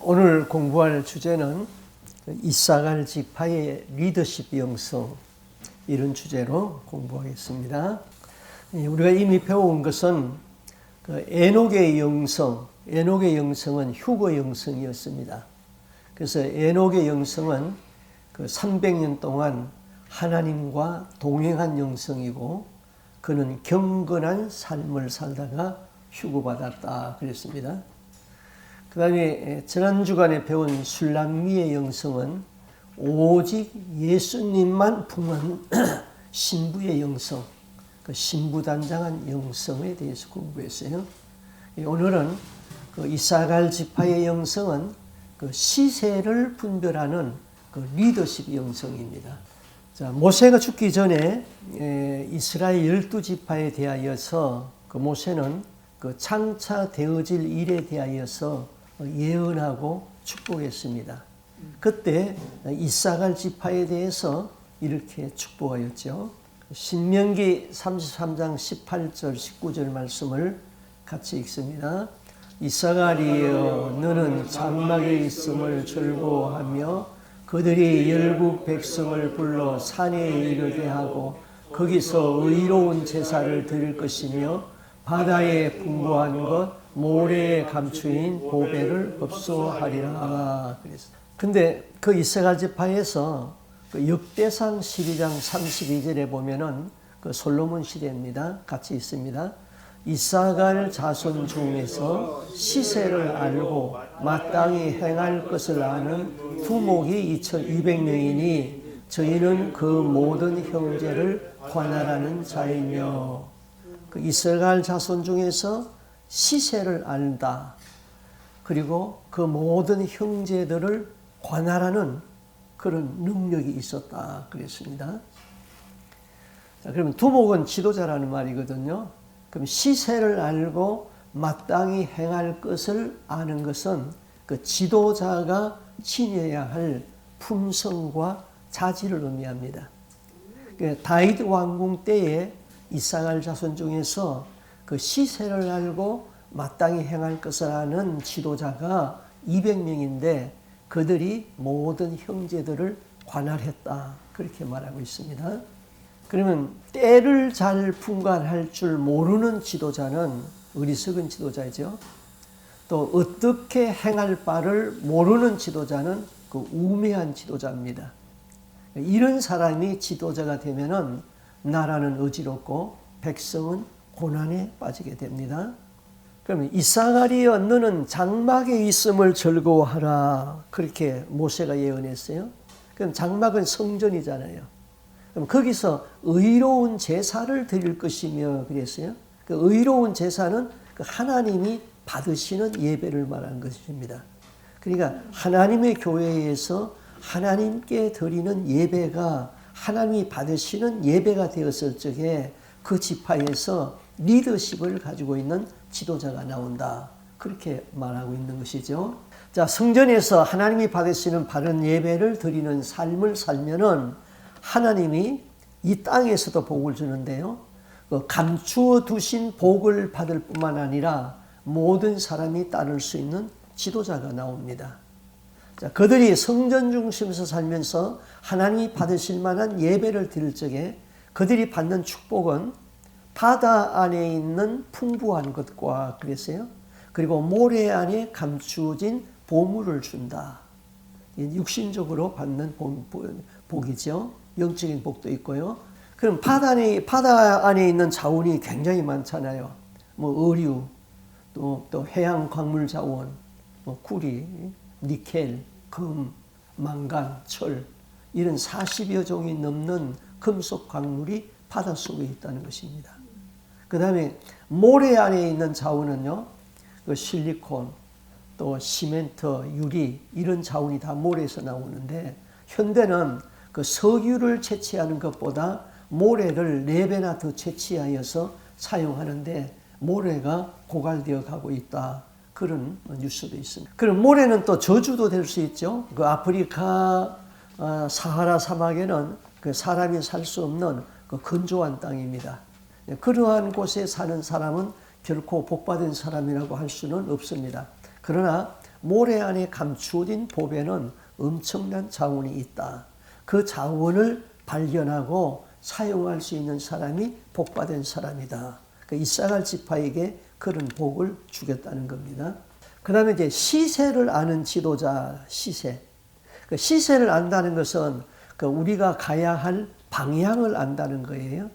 오늘 공부할 주제는 이사갈 지파의 리더십 영성, 이런 주제로 공부하겠습니다. 우리가 이미 배워온 것은 에녹의 영성, 에녹의 영성은 휴거 영성이었습니다. 그래서 에녹의 영성은 300년 동안 하나님과 동행한 영성이고, 그는 경건한 삶을 살다가 휴거받았다 그랬습니다. 그 다음에 지난 주간에 배운 술람미의 영성은 오직 예수님만 품은 신부의 영성, 그 신부단장한 영성에 대해서 공부했어요. 오늘은 이사갈 지파의 영성은 시세를 분별하는 리더십 영성입니다. 자, 모세가 죽기 전에 이스라엘 12지파에 대하여서 모세는 장차 되어질 일에 대하여서 예언하고 축복했습니다. 그때 이사갈 지파에 대해서 이렇게 축복하였죠. 신명기 33장 18절 19절 말씀을 같이 읽습니다. 이사갈이여, 너는 장막에 있음을 즐거워하며 그들이 열국 백성을 불러 산에 이르게 하고 거기서 의로운 제사를 드릴 것이며 바다에 풍부한 것 모래에 감추인 보배를 급소하리라. 근데 그 이사갈 지파에서 역대상 12장 32절에 보면은 솔로몬 시대입니다. 같이 있습니다. 이사갈 자손 중에서 시세를 알고 마땅히 행할 것을 아는 두목이 2200명이니 저희는 그 모든 형제를 관할하는 자이며, 이스라엘 자손 중에서 시세를 안다. 그리고 그 모든 형제들을 관할하는 그런 능력이 있었다 그랬습니다. 자, 그러면 두목은 지도자라는 말이거든요. 그럼 시세를 알고 마땅히 행할 것을 아는 것은 그 지도자가 지녀야 할 품성과 자질을 의미합니다. 다윗 왕궁 때에 이사갈 자손 중에서 그 시세를 알고 마땅히 행할 것을 아는 지도자가 200명인데 그들이 모든 형제들을 관할했다. 그렇게 말하고 있습니다. 그러면 때를 잘 분간할 줄 모르는 지도자는 어리석은 지도자죠. 또 어떻게 행할 바를 모르는 지도자는 우매한 지도자입니다. 이런 사람이 지도자가 되면은 나라는 어지럽고 백성은 고난에 빠지게 됩니다. 그러면 이사갈이여, 너는 장막에 있음을 즐거워하라. 그렇게 모세가 예언했어요. 그럼 장막은 성전이잖아요. 그럼 거기서 의로운 제사를 드릴 것이며 그랬어요. 그 의로운 제사는 하나님이 받으시는 예배를 말한 것입니다. 그러니까 하나님의 교회에서 하나님께 드리는 예배가 하나님이 받으시는 예배가 되었을 적에 그 지파에서 리더십을 가지고 있는 지도자가 나온다. 그렇게 말하고 있는 것이죠. 자, 성전에서 하나님이 받으시는 바른 예배를 드리는 삶을 살면은 하나님이 이 땅에서도 복을 주는데요. 감추어 두신 복을 받을 뿐만 아니라 모든 사람이 따를 수 있는 지도자가 나옵니다. 자, 그들이 성전 중심에서 살면서 하나님이 받으실 만한 예배를 드릴 적에 그들이 받는 축복은 바다 안에 있는 풍부한 것과 그랬어요. 그리고 모래 안에 감추어진 보물을 준다. 육신적으로 받는 복이죠. 영적인 복도 있고요. 그럼 바다 안에 있는 자원이 굉장히 많잖아요. 의류, 또 해양 광물 자원, 구리, 니켈, 금, 망간, 철, 이런 40여 종이 넘는 금속 광물이 바닷속에 있다는 것입니다. 그 다음에 모래 안에 있는 자원은요, 실리콘, 또 시멘트, 유리, 이런 자원이 다 모래에서 나오는데, 현대는 석유를 채취하는 것보다 모래를 4배나 더 채취하여서 사용하는데 모래가 고갈되어 가고 있다. 그런 뉴스도 있습니다. 그럼 모래는 또 저주도 될 수 있죠. 아프리카 사하라 사막에는 사람이 살 수 없는 건조한 땅입니다. 그러한 곳에 사는 사람은 결코 복받은 사람이라고 할 수는 없습니다. 그러나 모래 안에 감추어진 보배는 엄청난 자원이 있다. 그 자원을 발견하고 사용할 수 있는 사람이 복받은 사람이다. 그러니까 이사갈 지파에게 그런 복을 주겠다는 겁니다. 그 다음에 이제 시세를 아는 지도자, 시세. 그 시세를 안다는 것은 그 우리가 가야 할 방향을 안다는 거예요.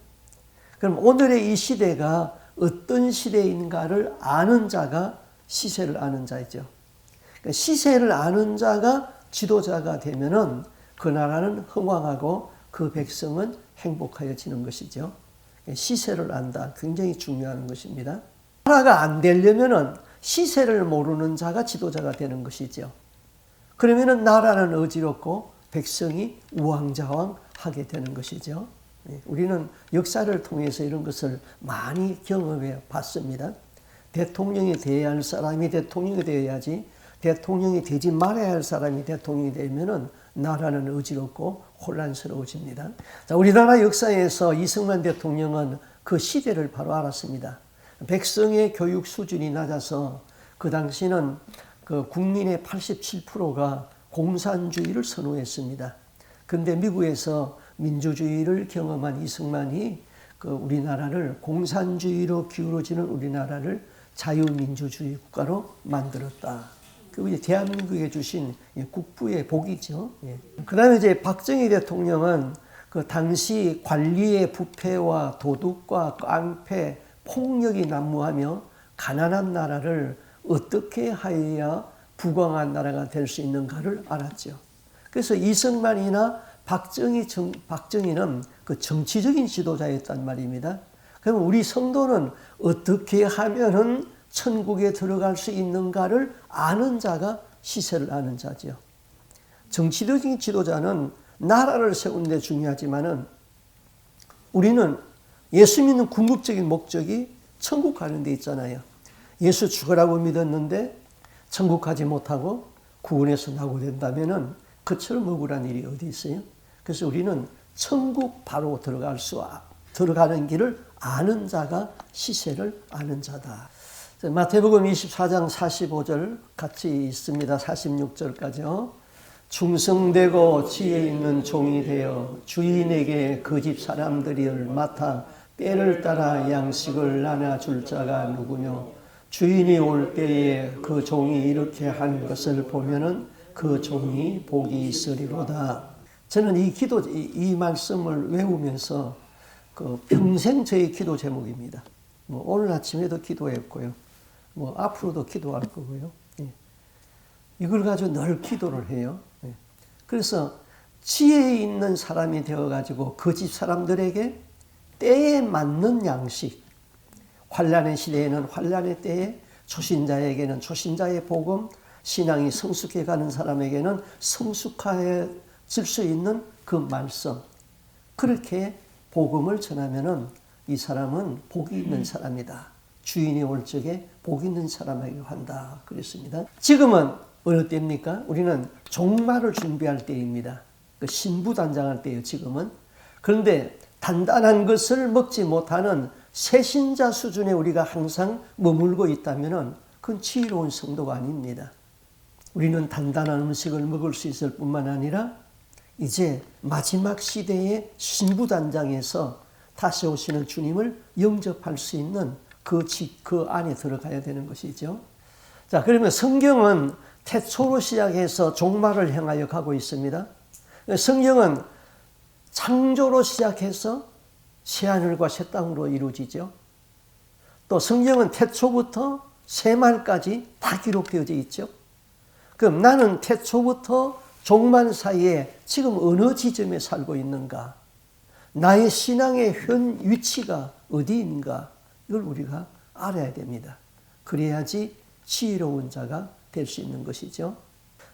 그럼 오늘의 이 시대가 어떤 시대인가를 아는 자가 시세를 아는 자이죠. 그러니까 시세를 아는 자가 지도자가 되면은 그 나라는 흥왕하고 그 백성은 행복하여지는 것이죠. 시세를 안다. 굉장히 중요한 것입니다. 나라가 안 되려면은 시세를 모르는 자가 지도자가 되는 것이죠. 그러면은 나라는 어지럽고 백성이 우왕좌왕하게 되는 것이죠. 우리는 역사를 통해서 이런 것을 많이 경험해 봤습니다. 대통령이 되어야 할 사람이 대통령이 되어야지, 대통령이 되지 말아야 할 사람이 대통령이 되면은 나라는 어지럽고 혼란스러워집니다. 자, 우리나라 역사에서 이승만 대통령은 그 시대를 바로 알았습니다. 백성의 교육 수준이 낮아서 그 당시는 그 국민의 87%가 공산주의를 선호했습니다. 근데 미국에서 민주주의를 경험한 이승만이 그 우리나라를 공산주의로 기울어지는 우리나라를 자유민주주의 국가로 만들었다. 그게 대한민국에 주신 국부의 복이죠. 그 다음에 이제 박정희 대통령은 그 당시 관리의 부패와 도둑과 깡패, 폭력이 난무하며 가난한 나라를 어떻게 하여야 부강한 나라가 될 수 있는가를 알았죠. 그래서 이승만이나 박정희는 그 정치적인 지도자였단 말입니다. 그럼 우리 성도는 어떻게 하면은 천국에 들어갈 수 있는가를 아는 자가 시세를 아는 자죠. 정치적인 지도자는 나라를 세우는 데 중요하지만은 우리는 예수 믿는 궁극적인 목적이 천국 가는 데 있잖아요. 예수 죽으라고 믿었는데 천국 가지 못하고 구원에서 낙오된다면은 그처럼 억울한 일이 어디 있어요? 그래서 우리는 천국 바로 들어가는 길을 아는 자가 시세를 아는 자다. 마태복음 24장 45절 같이 있습니다. 46절까지요. 충성되고 지혜 있는 종이 되어 주인에게 그 집 사람들을 맡아 때를 따라 양식을 나눠줄 자가 누구뇨? 주인이 올 때에 그 종이 이렇게 한 것을 보면은 그 종이 복이 있으리로다. 저는 이 말씀을 외우면서 그 평생 저의 기도 제목입니다. 뭐 오늘 아침에도 기도했고요. 뭐 앞으로도 기도할 거고요. 이걸 가지고 늘 기도를 해요. 그래서 지혜 있는 사람이 되어가지고 그 집 사람들에게 때에 맞는 양식, 환난의 시대에는 환난의 때에, 초신자에게는 초신자의 복음, 신앙이 성숙해가는 사람에게는 성숙해질 수 있는 그 말씀, 그렇게 복음을 전하면은 이 사람은 복이 있는 사람이다. 주인이 올 적에 복 있는 사람에게 한다. 그랬습니다. 지금은 어느 때입니까? 우리는 종말을 준비할 때입니다. 그 신부단장할 때예요, 지금은. 그런데 단단한 것을 먹지 못하는 새신자 수준에 우리가 항상 머물고 있다면 그건 지혜로운 성도가 아닙니다. 우리는 단단한 음식을 먹을 수 있을 뿐만 아니라 이제 마지막 시대의 신부단장에서 다시 오시는 주님을 영접할 수 있는 그 안에 들어가야 되는 것이죠. 자, 그러면 성경은 태초로 시작해서 종말을 향하여 가고 있습니다. 성경은 창조로 시작해서 새하늘과 새 땅으로 이루어지죠. 또 성경은 태초부터 새말까지 다 기록되어져 있죠. 그럼 나는 태초부터 종말 사이에 지금 어느 지점에 살고 있는가? 나의 신앙의 현 위치가 어디인가? 이걸 우리가 알아야 됩니다. 그래야지 지혜로운 자가 될 수 있는 것이죠.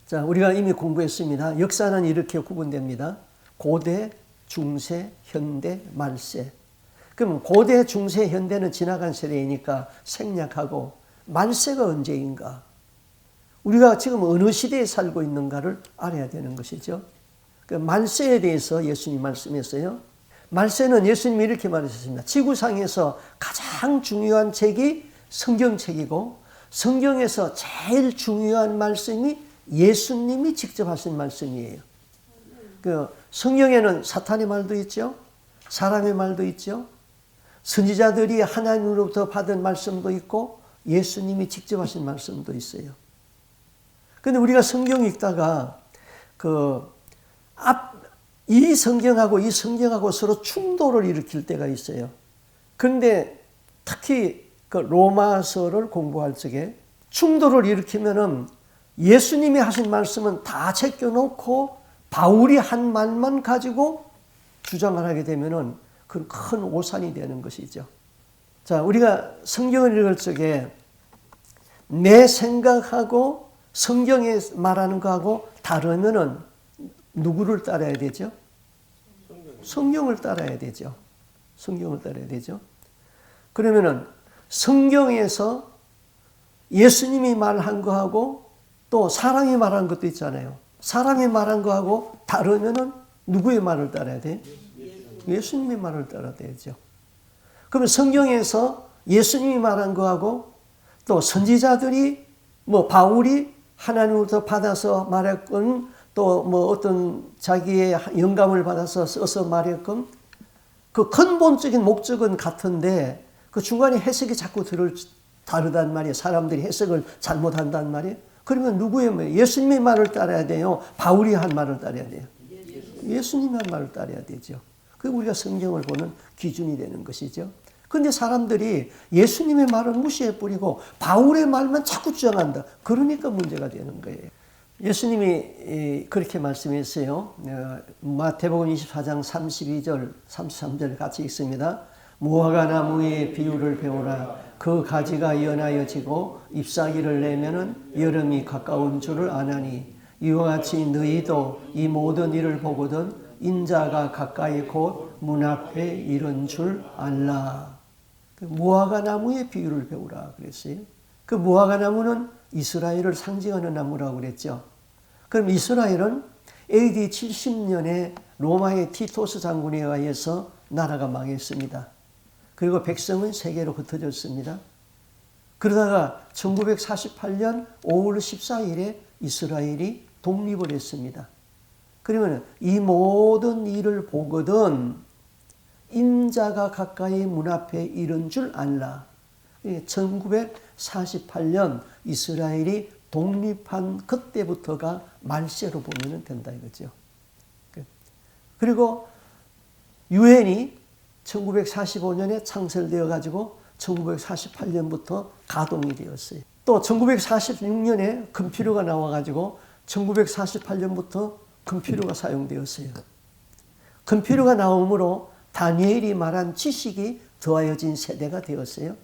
자, 우리가 이미 공부했습니다. 역사는 이렇게 구분됩니다. 고대, 중세, 현대, 말세. 그럼 고대, 중세, 현대는 지나간 세대이니까 생략하고 말세가 언제인가? 우리가 지금 어느 시대에 살고 있는가를 알아야 되는 것이죠. 그 말세에 대해서 예수님이 말씀했어요. 말세는 예수님이 이렇게 말하셨습니다. 지구상에서 가장 중요한 책이 성경책이고 성경에서 제일 중요한 말씀이 예수님이 직접 하신 말씀이에요. 그 성경에는 사탄의 말도 있죠. 사람의 말도 있죠. 선지자들이 하나님으로부터 받은 말씀도 있고 예수님이 직접 하신 말씀도 있어요. 근데 우리가 성경 읽다가 이 성경하고 서로 충돌을 일으킬 때가 있어요. 그런데 특히 그 로마서를 공부할 적에 충돌을 일으키면은 예수님이 하신 말씀은 다 제껴놓고 바울이 한 말만 가지고 주장을 하게 되면은 그건 큰 오산이 되는 것이죠. 자, 우리가 성경을 읽을 적에 내 생각하고 성경에 말하는 거하고 다르면은 누구를 따라야 되죠? 성경을 따라야 되죠. 성경을 따라야 되죠. 그러면은 성경에서 예수님이 말한 거하고 또 사람이 말한 것도 있잖아요. 사람이 말한 거하고 다르면은 누구의 말을 따라야 돼? 예수님의 말을 따라야 되죠. 그러면 성경에서 예수님이 말한 거하고 또 선지자들이 바울이 하나님으로부터 받아서 말했건 또 어떤 자기의 영감을 받아서 써서 말했건 그 근본적인 목적은 같은데 그 중간에 해석이 자꾸 다르단 말이에요. 사람들이 해석을 잘못한단 말이에요. 그러면 누구의 말? 예수님의 말을 따라야 돼요? 바울이 한 말을 따라야 돼요? 예수님의 말을 따라야 되죠. 그게 우리가 성경을 보는 기준이 되는 것이죠. 그런데 사람들이 예수님의 말은 무시해버리고 바울의 말만 자꾸 주장한다. 그러니까 문제가 되는 거예요. 예수님이 그렇게 말씀했어요. 마태복음 24장 32절, 33절 같이 읽습니다. 무화과 나무의 비유를 배우라. 그 가지가 연하여 지고 잎사귀를 내면은 여름이 가까운 줄을 아나니 이와 같이 너희도 이 모든 일을 보거든 인자가 가까이 곧 문 앞에 이른 줄 알라. 무화과 나무의 비유를 배우라 그랬어요. 그 무화과 나무는 이스라엘을 상징하는 나무라고 그랬죠. 그럼 이스라엘은 AD 70년에 로마의 티토스 장군에 의해서 나라가 망했습니다. 그리고 백성은 세계로 흩어졌습니다. 그러다가 1948년 5월 14일에 이스라엘이 독립을 했습니다. 그러면 이 모든 일을 보거든 인자가 가까이 문 앞에 이른 줄 알라. 1948년 이스라엘이 독립한 그때부터가 말세로 보면 된다 이거죠. 그리고 유엔이 1945년에 창설되어 가지고 1948년부터 가동이 되었어요. 또 1946년에 컴퓨터가 나와 가지고 1948년부터 컴퓨터가 사용되었어요. 컴퓨터가 나오므로 다니엘이 말한 지식이 더하여진 세대가 되었어요.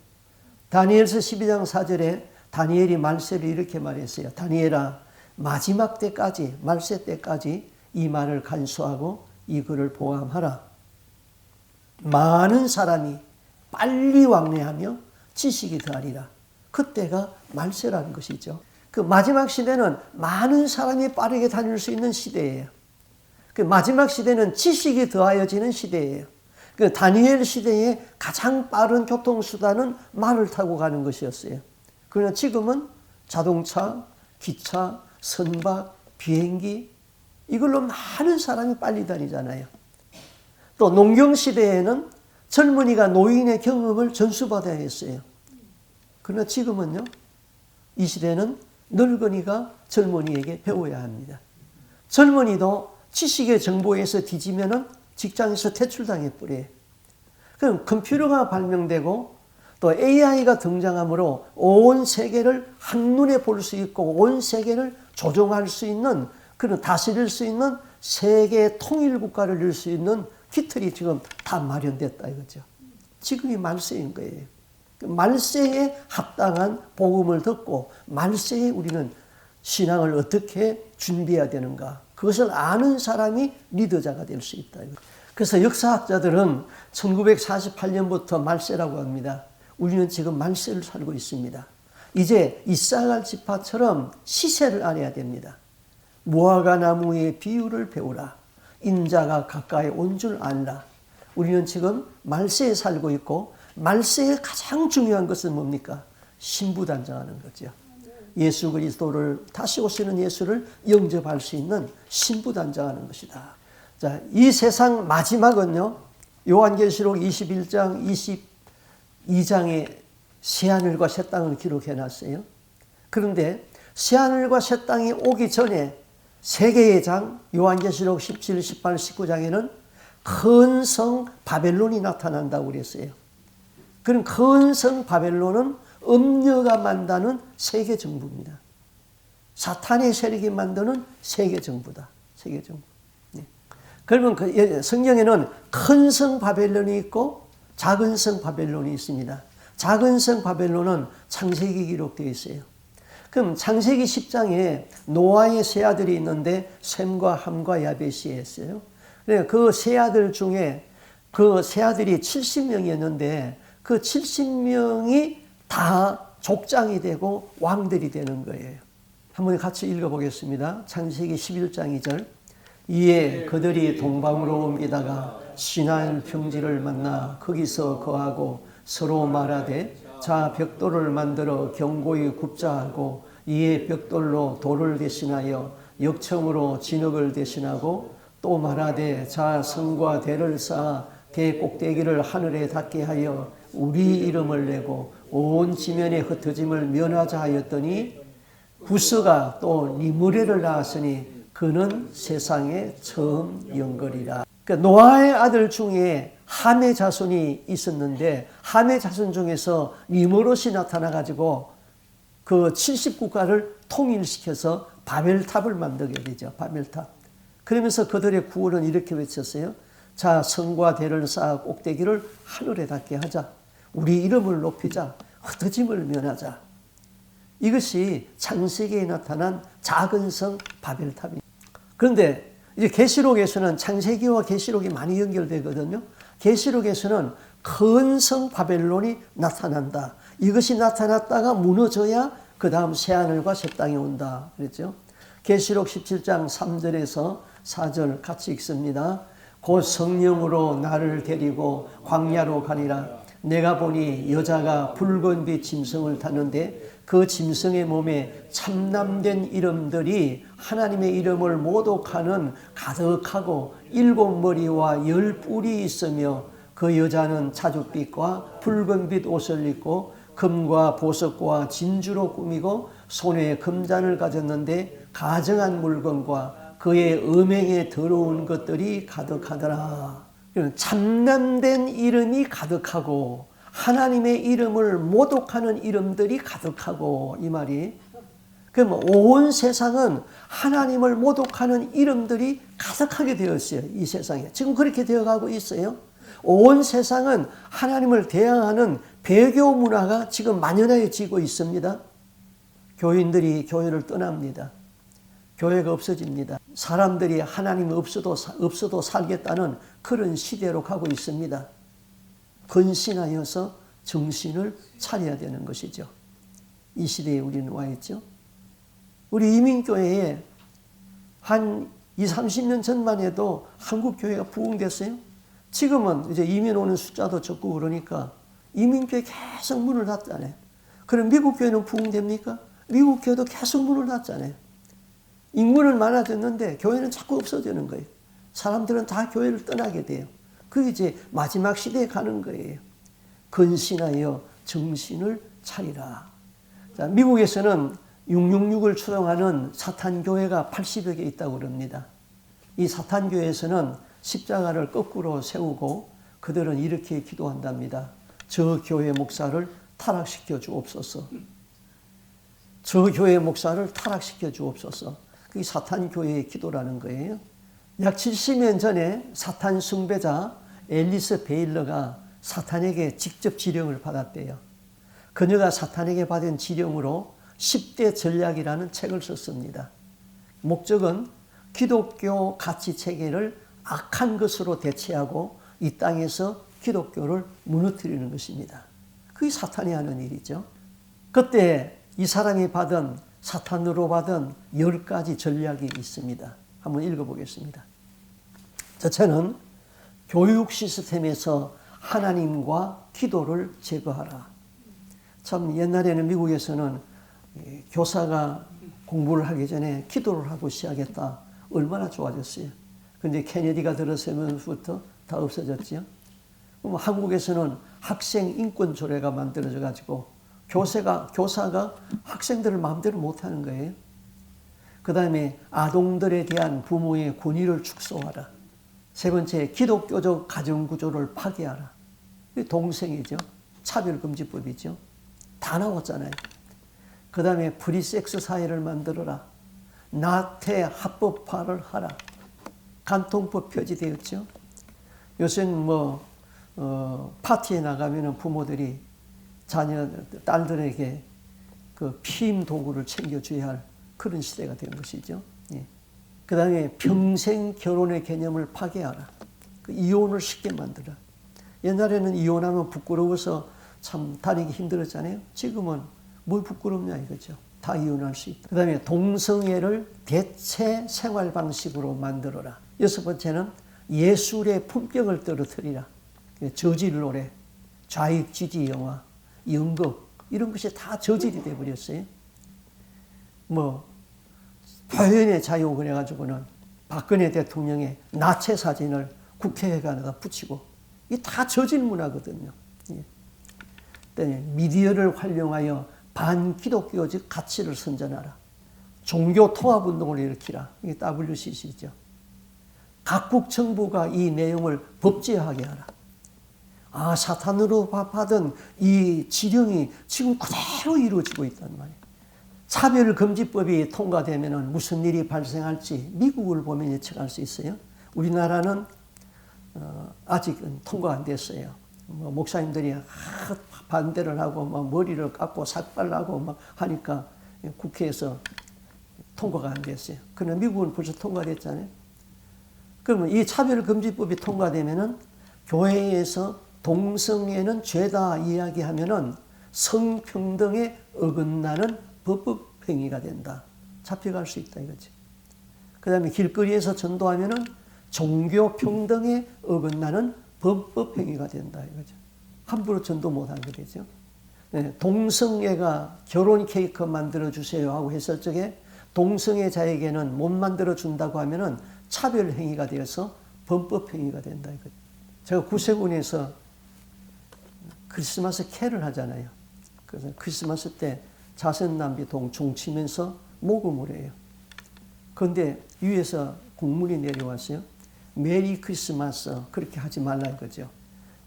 다니엘서 12장 4절에 다니엘이 말세를 이렇게 말했어요. 다니엘아, 마지막 때까지, 말세 때까지 이 말을 간수하고 이 글을 보암하라. 많은 사람이 빨리 왕래하며 지식이 더하리라. 그때가 말세라는 것이죠. 그 마지막 시대는 많은 사람이 빠르게 다닐 수 있는 시대예요. 그 마지막 시대는 지식이 더하여지는 시대예요. 그 다니엘 시대의 가장 빠른 교통수단은 말을 타고 가는 것이었어요. 그러나 지금은 자동차, 기차, 선박, 비행기 이걸로 많은 사람이 빨리 다니잖아요. 또 농경시대에는 젊은이가 노인의 경험을 전수받아야 했어요. 그러나 지금은요, 이 시대는 늙은이가 젊은이에게 배워야 합니다. 젊은이도 지식의 정보에서 뒤지면은 직장에서 퇴출당해 버려요. 그럼 컴퓨터가 발명되고 또 AI가 등장하므로 온 세계를 한눈에 볼 수 있고 온 세계를 조종할 수 있는 그런 다스릴 수 있는 세계 통일 국가를 이룰 수 있는 기틀이 지금 다 마련됐다 이거죠. 지금이 말세인 거예요. 말세에 합당한 복음을 듣고 말세에 우리는 신앙을 어떻게 준비해야 되는가. 그것을 아는 사람이 리더자가 될 수 있다. 그래서 역사학자들은 1948년부터 말세라고 합니다. 우리는 지금 말세를 살고 있습니다. 이제 이사갈 지파처럼 시세를 알아야 됩니다. 무화과 나무의 비유를 배우라. 인자가 가까이 온 줄 알라. 우리는 지금 말세에 살고 있고 말세의 가장 중요한 것은 뭡니까? 신부단장하는 거죠. 예수 그리스도를 다시 오시는 예수를 영접할 수 있는 신부단장하는 것이다. 자, 이 세상 마지막은요. 요한계시록 21장 22장에 새하늘과 새 땅을 기록해 놨어요. 그런데 새하늘과 새 땅이 오기 전에 세계의 장 요한계시록 17, 18, 19장에는 큰 성 바벨론이 나타난다고 그랬어요. 그럼 큰 성 바벨론은 음녀가 만드는 세계 정부입니다. 사탄의 세력이 만드는 세계 정부다. 세계 정부. 네. 그러면 성경에는 큰 성 바벨론이 있고 작은 성 바벨론이 있습니다. 작은 성 바벨론은 창세기 기록되어 있어요. 그럼 창세기 10장에 노아의 세 아들이 있는데 셈과 함과 야벳이었어요. 그 세 아들 중에 그 세 아들이 70명이었는데 그 70명이 다 족장이 되고 왕들이 되는 거예요. 한번 같이 읽어보겠습니다. 창세기 11장 2절. 이에 그들이 동방으로 옮기다가 시나일 평지를 만나 거기서 거하고 서로 말하되 자 벽돌을 만들어 견고히 굽자 하고 이에 벽돌로 돌을 대신하여 역청으로 진흙을 대신하고 또 말하되 자 성과 대를 쌓아 대 꼭대기를 하늘에 닿게 하여 우리 이름을 내고 온 지면의 흩어짐을 면하자 하였더니 구스가 또 니므레를 낳았으니 그는 세상에 처음 연거리라. 그러니까 노아의 아들 중에 함의 자손이 있었는데 함의 자손 중에서 니므롯이 나타나가지고 그 70국가를 통일시켜서 바벨탑을 만들게 되죠. 바벨탑. 그러면서 그들의 구원은 이렇게 외쳤어요. 자 성과 대를 쌓아 꼭대기를 하늘에 닿게 하자. 우리 이름을 높이자. 흩어짐을 면하자. 이것이 창세기에 나타난 작은 성 바벨탑입니다. 그런데 이제 계시록에서는 창세기와 계시록이 많이 연결되거든요. 계시록에서는 큰 성 바벨론이 나타난다. 이것이 나타났다가 무너져야 그 다음 새하늘과 새 땅이 온다. 그랬죠. 계시록 17장 3절에서 4절 같이 읽습니다. 곧 성령으로 나를 데리고 광야로 가니라. 내가 보니 여자가 붉은 빛 짐승을 타는데 그 짐승의 몸에 참남된 이름들이 하나님의 이름을 모독하는 가득하고 7머리와 10뿔이 있으며 그 여자는 자줏빛과 붉은 빛 옷을 입고 금과 보석과 진주로 꾸미고 손에 금잔을 가졌는데 가증한 물건과 그의 음행에 더러운 것들이 가득하더라. 참남된 이름이 가득하고 하나님의 이름을 모독하는 이름들이 가득하고 이 말이. 그럼 온 세상은 하나님을 모독하는 이름들이 가득하게 되었어요. 이 세상에. 지금 그렇게 되어가고 있어요. 온 세상은 하나님을 대항하는 배교 문화가 지금 만연해지고 있습니다. 교인들이 교회를 떠납니다. 교회가 없어집니다. 사람들이 하나님 없어도 살겠다는 그런 시대로 가고 있습니다. 근신하여서 정신을 차려야 되는 것이죠. 이 시대에 우리는 와 있죠. 우리 이민교회에 한 20, 30년 전만 해도 한국교회가 부흥됐어요. 지금은 이제 이민 오는 숫자도 적고 그러니까 이민교회 계속 문을 닫잖아요. 그럼 미국 교회는 부흥됩니까? 미국 교회도 계속 문을 닫잖아요. 인구는 많아졌는데 교회는 자꾸 없어지는 거예요. 사람들은 다 교회를 떠나게 돼요. 그게 이제 마지막 시대에 가는 거예요. 근신하여 정신을 차리라. 자, 미국에서는 666을 추동하는 사탄교회가 80여 개 있다고 그럽니다. 이 사탄교회에서는 십자가를 거꾸로 세우고 그들은 이렇게 기도한답니다. 저 교회 목사를 타락시켜 주옵소서. 저 교회 목사를 타락시켜 주옵소서. 그게 사탄교회의 기도라는 거예요. 약 70년 전에 사탄 숭배자 앨리스 베일러가 사탄에게 직접 지령을 받았대요. 그녀가 사탄에게 받은 지령으로 10대 전략이라는 책을 썼습니다. 목적은 기독교 가치 체계를 악한 것으로 대체하고 이 땅에서 기독교를 무너뜨리는 것입니다. 그게 사탄이 하는 일이죠. 그때 이 사람이 사탄으로 받은 10가지 전략이 있습니다. 한번 읽어보겠습니다. 첫째는 교육 시스템에서 하나님과 기도를 제거하라. 참 옛날에는 미국에서는 교사가 공부를 하기 전에 기도를 하고 시작했다. 얼마나 좋아졌어요. 근데 케네디가 들어서면서부터 다 없어졌지요. 그럼 한국에서는 학생 인권 조례가 만들어져 가지고 교사가 학생들을 마음대로 못하는 거예요. 그 다음에 아동들에 대한 부모의 권위를 축소하라. 세 번째, 기독교적 가정구조를 파괴하라. 동성애죠. 차별금지법이죠. 다 나왔잖아요. 그 다음에 프리섹스 사회를 만들어라. 나태 합법화를 하라. 간통법 표지되었죠. 요새는 파티에 나가면은 부모들이 딸들에게 그 피임 도구를 챙겨줘야 할 그런 시대가 된 것이죠. 예. 그 다음에 평생 결혼의 개념을 파괴하라. 그 이혼을 쉽게 만들어. 옛날에는 이혼하면 부끄러워서 참 다니기 힘들었잖아요. 지금은 뭘 부끄럽냐 이거죠. 다 이혼할 수 있다. 그 다음에 동성애를 대체 생활 방식으로 만들어라. 여섯 번째는 예술의 품격을 떨어뜨리라. 저질 노래, 좌익 지지 영화, 연극 이런 것이 다 저질이 돼버렸어요. 표현의 자유 그래가지고는 박근혜 대통령의 나체 사진을 국회에다가 붙이고 이게 다 저질 문화거든요. 예. 미디어를 활용하여 반기독교적 가치를 선전하라. 종교 통합 운동을 일으키라. 이게 WCC죠. 각국 정부가 이 내용을 법제화하게 하라. 사탄으로 받은 이 지령이 지금 그대로 이루어지고 있단 말이에요. 차별금지법이 통과되면 무슨 일이 발생할지 미국을 보면 예측할 수 있어요. 우리나라는 아직은 통과 안 됐어요. 목사님들이 반대를 하고 머리를 깎고 삭발하고 하니까 국회에서 통과가 안 됐어요. 그러나 미국은 벌써 통과됐잖아요. 그러면 이 차별금지법이 통과되면은 교회에서 동성애는 죄다 이야기하면은 성평등에 어긋나는 법행위가 된다. 잡혀갈 수 있다 이거지. 그 다음에 길거리에서 전도하면은 종교평등에 어긋나는 범법행위가 된다 이거죠. 함부로 전도 못하는 게 되죠. 네, 동성애가 결혼 케이크 만들어주세요 하고 했을 적에 동성애자에게는 못 만들어준다고 하면은 차별행위가 되어서 범법행위가 된다 이거죠. 제가 구세군에서 크리스마스 캐를 하잖아요. 그래서 크리스마스 때 자선남비 종치면서 모금을 해요. 그런데 위에서 공문이 내려왔어요. 메리 크리스마스 그렇게 하지 말라 이거죠.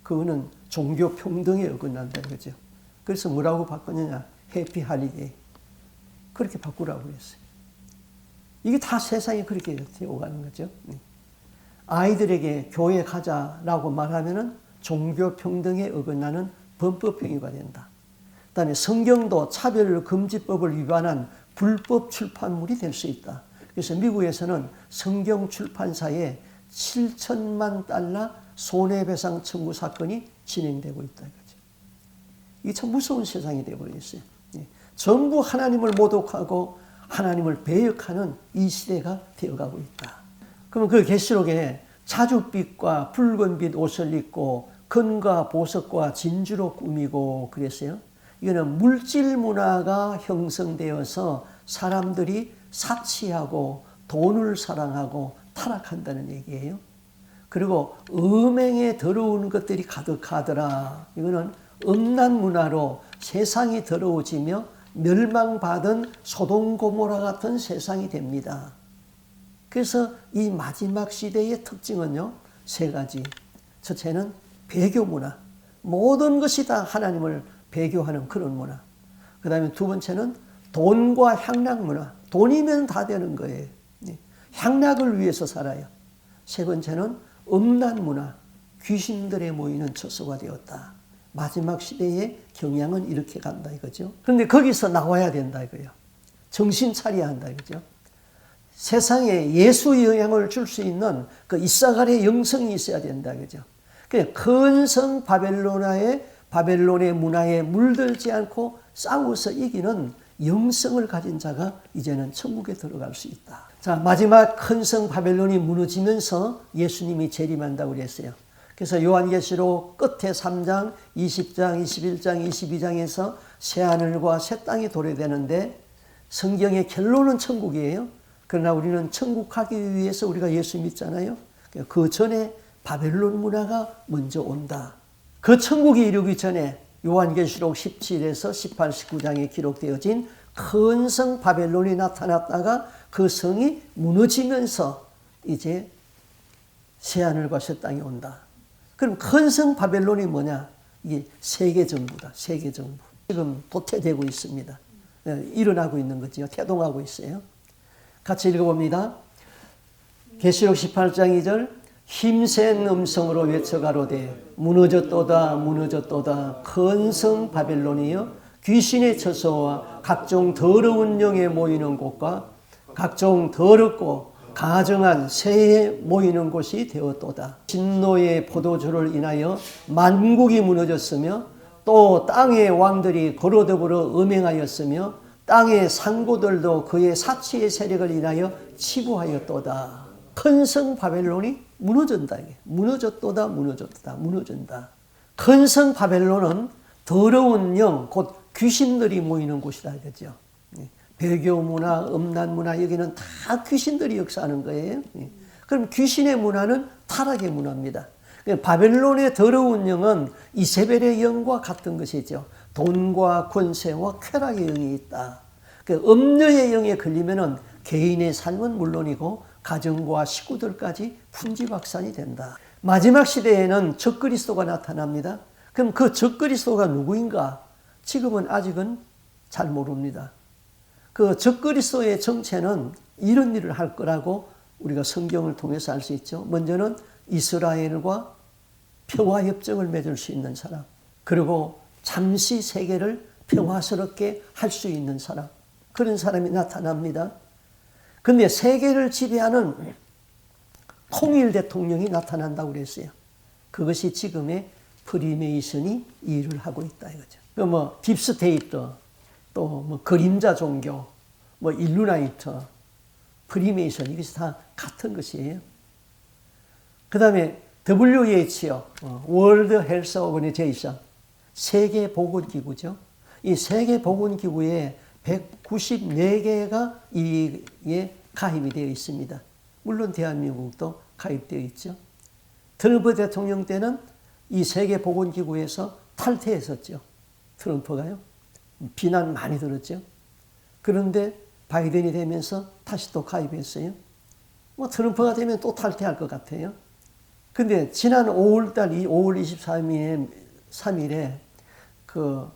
그거는 종교 평등에 어긋난다 이거죠. 그래서 뭐라고 바꿨느냐? 해피 할리데이. 그렇게 바꾸라고 했어요. 이게 다 세상이 그렇게 되어가는 거죠. 아이들에게 교회 가자라고 말하면은 종교 평등에 어긋나는 범법행위가 된다. 그 다음에 성경도 차별금지법을 위반한 불법 출판물이 될 수 있다. 그래서 미국에서는 성경 출판사에 7천만 달러 손해배상 청구 사건이 진행되고 있다. 이거죠. 이게 참 무서운 세상이 되어버렸어요. 전부 하나님을 모독하고 하나님을 배역하는 이 시대가 되어가고 있다. 그러면 그 계시록에 자줏빛과 붉은빛 옷을 입고 금과 보석과 진주로 꾸미고 그랬어요. 이거는 물질 문화가 형성되어서 사람들이 사치하고 돈을 사랑하고 타락한다는 얘기예요. 그리고 음행에 더러운 것들이 가득하더라. 이거는 음란 문화로 세상이 더러워지며 멸망받은 소돔 고모라 같은 세상이 됩니다. 그래서 이 마지막 시대의 특징은요, 세 가지. 첫째는 배교 문화. 모든 것이 다 하나님을 배교하는 그런 문화. 그 다음에 두 번째는 돈과 향락 문화. 돈이면 다 되는 거예요. 향락을 위해서 살아요. 세 번째는 음란 문화. 귀신들에 모이는 처소가 되었다. 마지막 시대의 경향은 이렇게 간다 이거죠. 그런데 거기서 나와야 된다 이거예요. 정신 차려야 한다 이거죠. 세상에 예수 영향을 줄 수 있는 그 이사갈의 영성이 있어야 된다 이거죠. 근성 바벨론의 문화에 물들지 않고 싸워서 이기는 영성을 가진 자가 이제는 천국에 들어갈 수 있다. 자, 마지막 큰 성 바벨론이 무너지면서 예수님이 재림한다고 그랬어요. 그래서 요한계시록 끝에 3장, 20장, 21장, 22장에서 새하늘과 새 땅이 도래되는데 성경의 결론은 천국이에요. 그러나 우리는 천국 가기 위해서 우리가 예수 믿잖아요. 그 전에 바벨론 문화가 먼저 온다. 그 천국이 이루기 전에 요한계시록 17에서 18, 19장에 기록되어진 큰 성 바벨론이 나타났다가 그 성이 무너지면서 이제 새하늘과 새 땅이 온다. 그럼 큰 성 바벨론이 뭐냐? 이게 세계정부다. 세계정부. 지금 도태되고 있습니다. 일어나고 있는 거죠. 태동하고 있어요. 같이 읽어봅니다. 계시록 18장 2절 힘센 음성으로 외쳐가로되 무너졌도다 무너졌도다 큰 성 바벨론이여 귀신의 처소와 각종 더러운 영에 모이는 곳과 각종 더럽고 가증한 새에 모이는 곳이 되었도다. 진노의 포도주를 인하여 만국이 무너졌으며 또 땅의 왕들이 거로더불어 음행하였으며 땅의 상고들도 그의 사치의 세력을 인하여 치부하였도다. 큰 성 바벨론이 무너진다. 무너졌도다 무너졌다 무너진다. 큰 성 바벨론은 더러운 영, 곧 귀신들이 모이는 곳이다. 그죠? 배교 문화, 음란 문화, 여기는 다 귀신들이 역사하는 거예요. 그럼 귀신의 문화는 타락의 문화입니다. 바벨론의 더러운 영은 이세벨의 영과 같은 것이죠. 돈과 권세와 쾌락의 영이 있다. 음녀의 영에 걸리면은 개인의 삶은 물론이고 가정과 식구들까지 분지박산이 된다. 마지막 시대에는 적그리스도가 나타납니다. 그럼 그 적그리스도가 누구인가? 지금은 아직은 잘 모릅니다. 그 적그리스도의 정체는 이런 일을 할 거라고 우리가 성경을 통해서 알 수 있죠. 먼저는 이스라엘과 평화협정을 맺을 수 있는 사람, 그리고 잠시 세계를 평화스럽게 할 수 있는 사람, 그런 사람이 나타납니다. 그런데 세계를 지배하는 통일 대통령이 나타난다고 그랬어요. 그것이 지금의 프리메이슨이 이 일을 하고 있다 이거죠. 뭐 딥스테이트, 또 뭐 그림자 종교, 뭐 일루나이트, 프리메이슨, 이것이 다 같은 것이에요. 그 다음에 WHO, 월드 헬스 오거니제이션, 세계보건기구죠. 이 세계보건기구에 194개가 이에 가입이 되어 있습니다. 물론 대한민국도 가입되어 있죠. 트럼프 대통령 때는 이 세계보건기구에서 탈퇴했었죠. 트럼프가요. 비난 많이 들었죠. 그런데 바이든이 되면서 다시 또 가입했어요. 뭐 트럼프가 되면 또 탈퇴할 것 같아요. 근데 지난 5월 23일에 그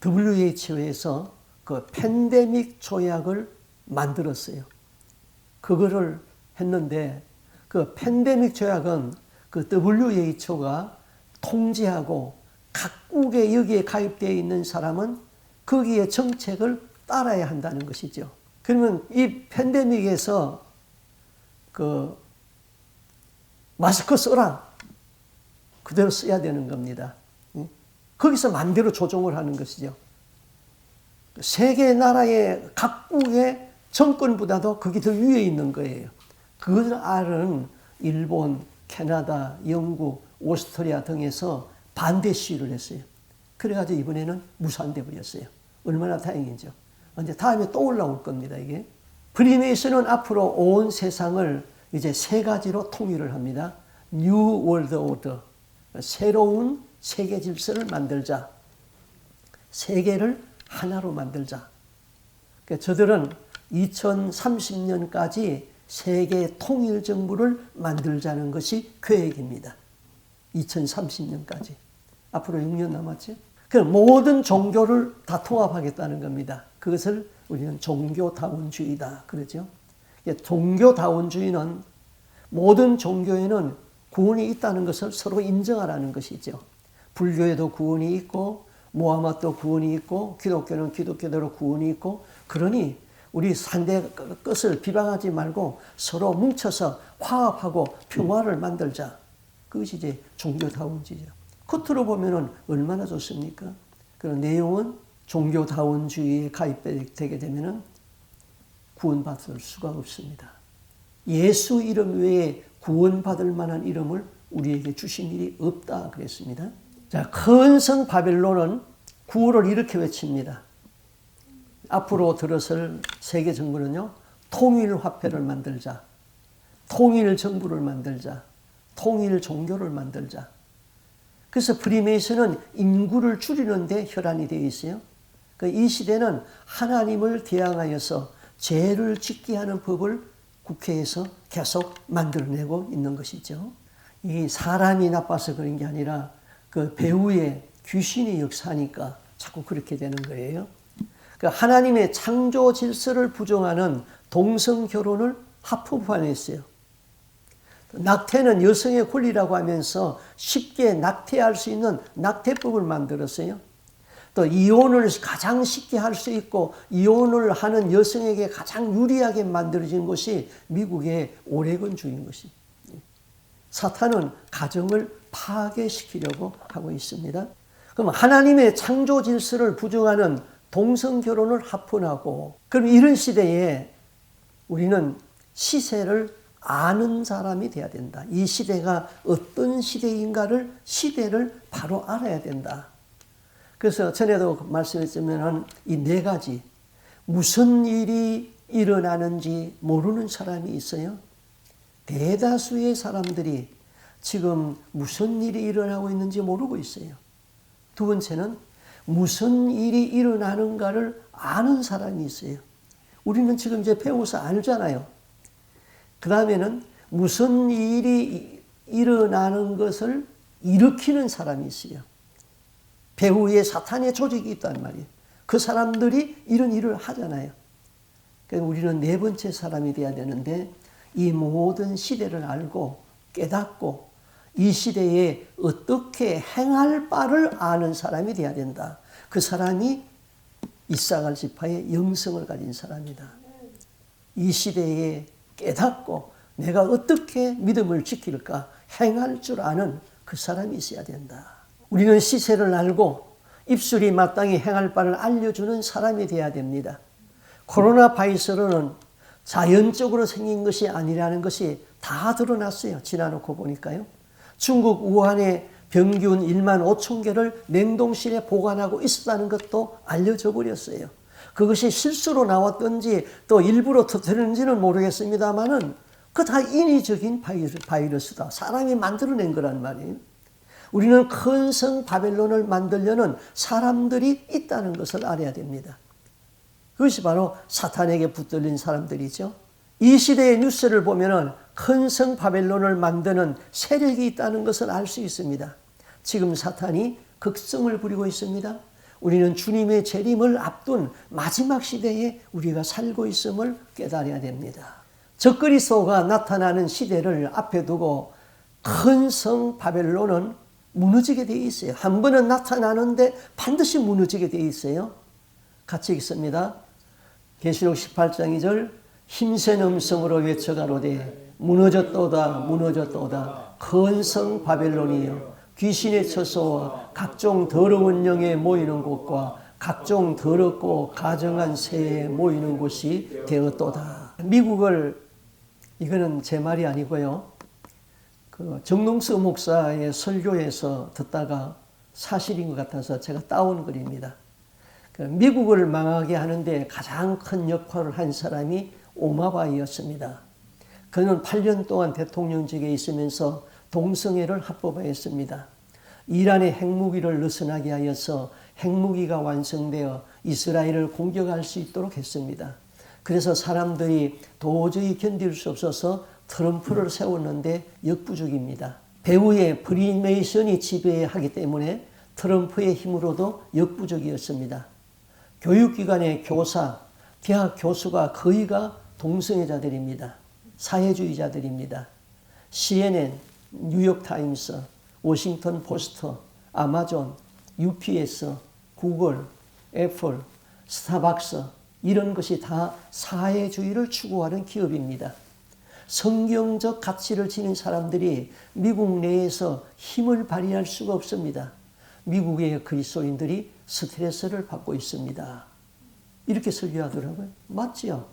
WHO에서 그 팬데믹 조약을 만들었어요. 그거를 했는데 그 팬데믹 조약은 그 WHO가 통제하고 각국에 여기에 가입되어 있는 사람은 거기에 정책을 따라야 한다는 것이죠. 그러면 이 팬데믹에서 그 마스크 써라. 그대로 써야 되는 겁니다. 거기서 마음대로 조정을 하는 것이죠. 세계 나라의 각국의 정권보다도 그게 더 위에 있는 거예요. 그것을 아는 일본, 캐나다, 영국, 오스트리아 등에서 반대 시위를 했어요. 그래가지고 이번에는 무산돼 버렸어요. 얼마나 다행이죠. 이제 다음에 또 올라올 겁니다, 이게. 프리메이슨은 앞으로 온 세상을 이제 세 가지로 통일을 합니다. 뉴 월드 오더, 새로운 세계 질서를 만들자. 세계를 하나로 만들자. 그러니까 저들은 2030년까지 세계 통일 정부를 만들자는 것이 계획입니다. 2030년까지. 앞으로 6년 남았죠. 그럼 모든 종교를 다 통합하겠다는 겁니다. 그것을 우리는 종교다원주의다 그러죠. 종교다원주의는 모든 종교에는 구원이 있다는 것을 서로 인정하라는 것이죠. 불교에도 구원이 있고 모하마도 구원이 있고 기독교는 기독교대로 구원이 있고, 그러니 우리 상대 것을 비방하지 말고 서로 뭉쳐서 화합하고 평화를 만들자. 그것이 이제 종교다원주의죠. 겉으로 보면은 얼마나 좋습니까? 그런 내용은 종교다원주의에 가입되게 되면은 구원받을 수가 없습니다. 예수 이름 외에 구원받을 만한 이름을 우리에게 주신 일이 없다 그랬습니다. 자, 큰 성 바벨론은 구호를 이렇게 외칩니다. 앞으로 들어설 세계 정부는요, 통일 화폐를 만들자, 통일 정부를 만들자, 통일 종교를 만들자. 그래서 프리메이슨은 인구를 줄이는 데 혈안이 되어 있어요. 이 시대는 하나님을 대항하여서 죄를 짓게 하는 법을 국회에서 계속 만들어내고 있는 것이죠. 이 사람이 나빠서 그런 게 아니라 그 배후에 귀신의 역사니까 자꾸 그렇게 되는 거예요. 하나님의 창조 질서를 부정하는 동성 결혼을 합법화했어요. 낙태는 여성의 권리라고 하면서 쉽게 낙태할 수 있는 낙태법을 만들었어요. 또 이혼을 가장 쉽게 할 수 있고 이혼을 하는 여성에게 가장 유리하게 만들어진 것이 미국의 오레곤주인 것이. 사탄은 가정을 파괴시키려고 하고 있습니다. 그럼 하나님의 창조 질서를 부정하는 동성 결혼을 합헌하고, 그럼 이런 시대에 우리는 시세를 아는 사람이 돼야 된다. 이 시대가 어떤 시대인가를, 시대를 바로 알아야 된다. 그래서 전에도 말씀했지만 이 네 가지, 무슨 일이 일어나는지 모르는 사람이 있어요. 대다수의 사람들이 지금 무슨 일이 일어나고 있는지 모르고 있어요. 두 번째는 무슨 일이 일어나는가를 아는 사람이 있어요. 우리는 지금 이제 배워서 알잖아요. 그 다음에는 무슨 일이 일어나는 것을 일으키는 사람이 있어요. 배후에 사탄의 조직이 있단 말이에요. 그 사람들이 이런 일을 하잖아요. 그러니까 우리는 네 번째 사람이 돼야 되는데, 이 모든 시대를 알고 깨닫고 이 시대에 어떻게 행할 바를 아는 사람이 돼야 된다. 그 사람이 이사갈 지파의 영성을 가진 사람이다. 이 시대에 깨닫고 내가 어떻게 믿음을 지킬까 행할 줄 아는 그 사람이 있어야 된다. 우리는 시세를 알고 입술이 마땅히 행할 바를 알려주는 사람이 되어야 됩니다. 코로나 바이러스는 자연적으로 생긴 것이 아니라는 것이 다 드러났어요. 지나놓고 보니까요. 중국 우한에 병균 1만 5천 개를 냉동실에 보관하고 있었다는 것도 알려져 버렸어요. 그것이 실수로 나왔던지 또 일부러 터뜨렸는지는 모르겠습니다만은 그 다 인위적인 바이러스다. 사람이 만들어낸 거란 말이에요. 우리는 큰 성 바벨론을 만들려는 사람들이 있다는 것을 알아야 됩니다. 그것이 바로 사탄에게 붙들린 사람들이죠. 이 시대의 뉴스를 보면은 큰 성 바벨론을 만드는 세력이 있다는 것을 알 수 있습니다. 지금 사탄이 극성을 부리고 있습니다. 우리는 주님의 재림을 앞둔 마지막 시대에 우리가 살고 있음을 깨달아야 됩니다. 적그리스도가 나타나는 시대를 앞에 두고 큰 성 바벨론은 무너지게 되어 있어요. 한 번은 나타나는데 반드시 무너지게 되어 있어요. 같이 읽습니다. 계시록 18장 2절, 힘센 음성으로 외쳐가로되 무너졌도다 무너졌도다 큰 성 바벨론이여, 귀신의 처소와 각종 더러운 영에 모이는 곳과 각종 더럽고 가정한 새에 모이는 곳이 되었도다. 미국을, 이거는 제 말이 아니고요, 그 정농수 목사의 설교에서 듣다가 사실인 것 같아서 제가 따온 글입니다. 미국을 망하게 하는데 가장 큰 역할을 한 사람이 오마바이였습니다. 그는 8년 동안 대통령직에 있으면서 동성애를 합법화했습니다. 이란의 핵무기를 느슨하게 하여서 핵무기가 완성되어 이스라엘을 공격할 수 있도록 했습니다. 그래서 사람들이 도저히 견딜 수 없어서 트럼프를 세웠는데 역부족입니다. 배후에 프리메이슨이 지배하기 때문에 트럼프의 힘으로도 역부족이었습니다. 교육기관의 교사, 대학 교수가 거의가 동성애자들입니다. 사회주의자들입니다. CNN, 뉴욕타임스, 워싱턴 포스트, 아마존, UPS, 구글, 애플, 스타벅스, 이런 것이 다 사회주의를 추구하는 기업입니다. 성경적 가치를 지닌 사람들이 미국 내에서 힘을 발휘할 수가 없습니다. 미국의 그리스도인들이 스트레스를 받고 있습니다. 이렇게 설교하더라고요. 맞지요?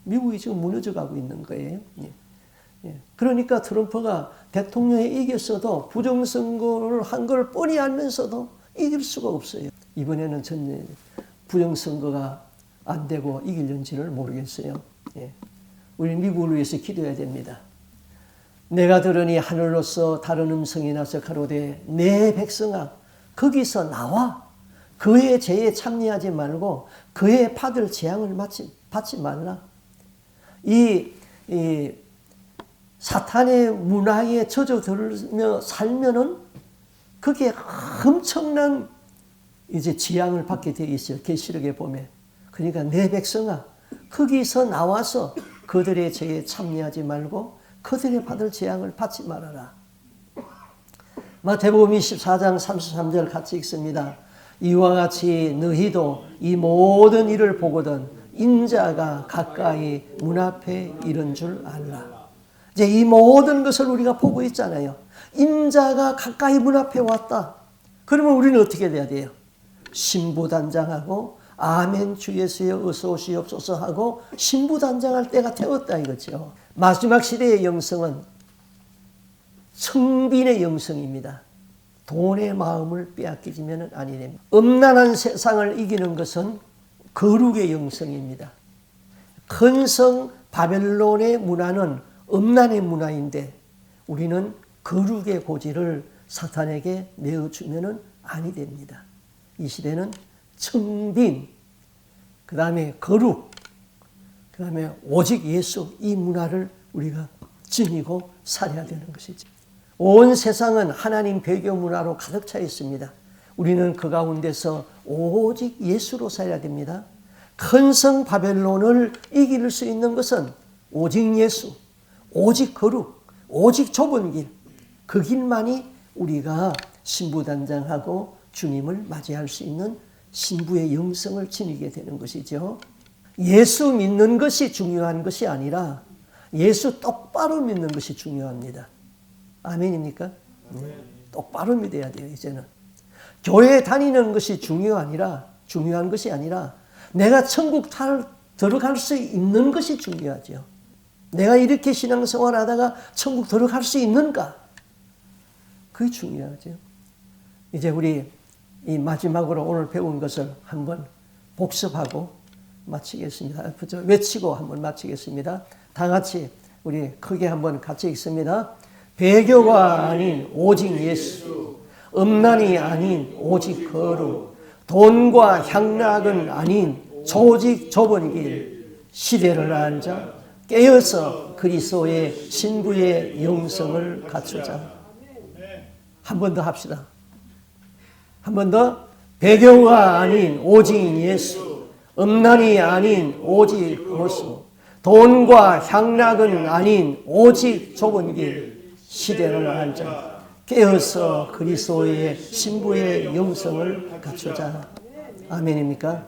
미국이 지금 무너져 가고 있는 거예요. 그러니까 트럼프가 대통령에 이겼어도 부정선거를 한 걸 뻔히 알면서도 이길 수가 없어요. 이번에는 전 부정선거가 안 되고 이길는지를 모르겠어요. 예. 우리 미국을 위해서 기도해야 됩니다. 내가 들으니 하늘로서 다른 음성이 나서 가로되 내 백성아 거기서 나와 그의 죄에 참여하지 말고 그의 받을 재앙을 받지 말라. 이 사탄의 문화에 젖어들며 살면은 그게 엄청난 이제 재앙을 받게 되어 있어요. 계시록에 보면. 그러니까 내 백성아 거기서 나와서 그들의 죄에 참여하지 말고 그들의 받을 재앙을 받지 말아라. 마태복음 24장 33절 같이 읽습니다. 이와 같이 너희도 이 모든 일을 보거든 인자가 가까이 문 앞에 이른 줄 알라. 이제 이 모든 것을 우리가 보고 있잖아요. 인자가 가까이 문 앞에 왔다. 그러면 우리는 어떻게 돼야 돼요? 신부단장하고 아멘 주 예수여 어서 오시옵소서 하고 신부단장할 때가 되었다 이거죠. 마지막 시대의 영성은 성빈의 영성입니다. 돈의 마음을 빼앗기지면 아니 됩니다. 음란한 세상을 이기는 것은 거룩의 영성입니다. 큰 성 바벨론의 문화는 음란의 문화인데 우리는 거룩의 고지를 사탄에게 내어주면 아니 됩니다. 이 시대는 청빈, 그 다음에 거룩, 그 다음에 오직 예수 이 문화를 우리가 지니고 살아야 되는 것이죠. 온 세상은 하나님 배교 문화로 가득 차 있습니다. 우리는 그 가운데서 오직 예수로 살아야 됩니다. 큰 성 바벨론을 이길 수 있는 것은 오직 예수, 오직 거룩, 오직 좁은 길, 그 길만이 우리가 신부단장하고 주님을 맞이할 수 있는 신부의 영성을 지니게 되는 것이죠. 예수 믿는 것이 중요한 것이 아니라 예수 똑바로 믿는 것이 중요합니다. 아멘입니까? 똑바로 믿어야 돼요. 이제는 교회 다니는 것이 중요한 것이 아니라 내가 천국 들어갈 수 있는 것이 중요하죠. 내가 이렇게 신앙생활하다가 천국 들어갈 수 있는가? 그게 중요하죠. 이제 우리 이 마지막으로 오늘 배운 것을 한번 복습하고 마치겠습니다. 외치고 한번 마치겠습니다. 다 같이 우리 크게 한번 같이 읽습니다. 배교가 아닌 오직 예수, 음란이 아닌 오직 거룩, 돈과 향락은 아닌 오직 좁은 길, 시대를 앉아 깨어서 그리스도의 신부의 영성을 갖추자. 한 번 더 합시다. 한 번 더. 배교가 아닌 오직 예수, 음란이 아닌 오직 거수, 돈과 향락은 아닌 오직 좁은 길, 시대를 앉아 깨어서 그리스도의 신부의 영성을 갖추자. 아멘입니까?